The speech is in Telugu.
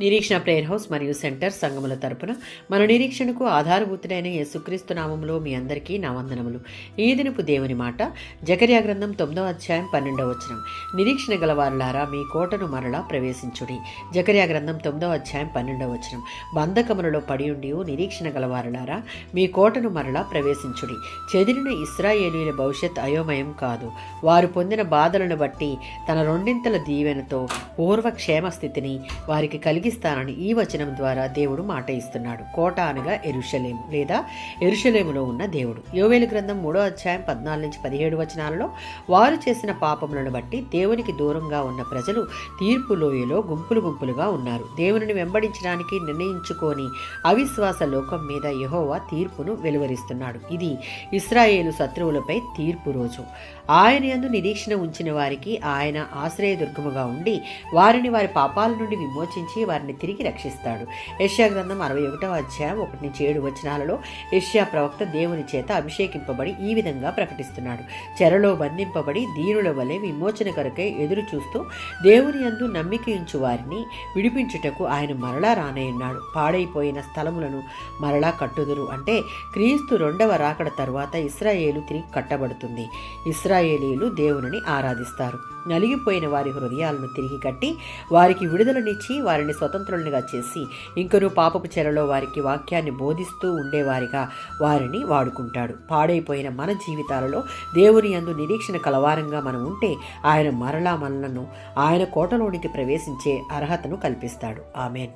నిరీక్షణ ప్రేయర్ హౌస్ మరియు సెంటర్ సంఘముల తరపున మన నిరీక్షణకు ఆధారభూతుడైన యేసుక్రీస్తు నామములో మీ అందరికీ నా వందనములు. ఈ దినపు దేవుని మాట జకర్యా గ్రంథం 9వ అధ్యాయం 12వ వచనం. నిరీక్షణ గలవారులారా మీ కోటను మరలా ప్రవేశించుడి. జకర్యా గ్రంథం 9వ అధ్యాయం 12వ వచనం. బంధకములలో పడియుండి నిరీక్షణ గలవారులారా మీ కోటను మరలా ప్రవేశించుడి. చెదిరిన ఇశ్రాయేలీయుల భవిష్యత్ అయోమయం కాదు. వారు పొందిన బాధలను బట్టి తన రెండింతల దీవెనతో పూర్వ క్షేమ స్థితిని వారికి కలిగిస్తానని ఈ వచనం ద్వారా దేవుడు మాట ఇస్తున్నాడు. కోట అనగా యెరూషలేము లేదా యెరూషలేములో ఉన్న దేవుడు. యోవేలు గ్రంథం 3వ అధ్యాయం 14-17 వచనాలలో వారు చేసిన పాపములను బట్టి దేవునికి దూరంగా ఉన్న ప్రజలు తీర్పు లోయలో గుంపులు గుంపులుగా ఉన్నారు. దేవునిని వెంబడించడానికి నిర్ణయించుకొని అవిశ్వాస లోకం మీద యెహోవా తీర్పును వెలువరిస్తున్నాడు. ఇది ఇశ్రాయేలు శత్రువులపై తీర్పు రోజు. ఆయన యందు నిరీక్షణ ఉంచిన వారికి ఆయన ఆశ్రయదుర్గముగా ఉండి వారిని వారి పాపాల నుండి విమోచించి వారిని తిరిగి రక్షిస్తాడు. యెషయా గ్రంథం 61వ అధ్యాయం 1-7 వచనాలలో యెషయా ప్రవక్త దేవుని చేత అభిషేకింపబడి ఈ విధంగా ప్రకటిస్తున్నాడు. చెరలో బంధింపబడి దీనుల వలె విమోచన కొరకై ఎదురు చూస్తూ దేవుని యందు నమ్మికయుంచు వారిని విడిపించుటకు ఆయన మరలా రానయ్యున్నాడు. పాడైపోయిన స్థలములను మరలా కట్టుదురు అంటే క్రీస్తు రెండవ రాకడ తరువాత ఇశ్రాయేలు తిరిగి కట్టబడుతుంది. ఇశ్రాయేలీయులు దేవునిని ఆరాధిస్తారు. నలిగిపోయిన వారి హృదయాలను తిరిగి కట్టి వారికి విడుదలనిచ్చి వారిని స్వతంత్రులుగా చేసి ఇంకనూ పాపపు చెరలో వారికి వాక్యాన్ని బోధిస్తూ ఉండేవారిగా వారిని వాడుకుంటాడు. పాడైపోయిన మన జీవితాలలో దేవుని యందు నిరీక్షణ కలవారంగా మనం ఉంటే ఆయన మరలా మనలను ఆయన కోటలోనికి ప్రవేశించే అర్హతను కల్పిస్తాడు. ఆమేన్.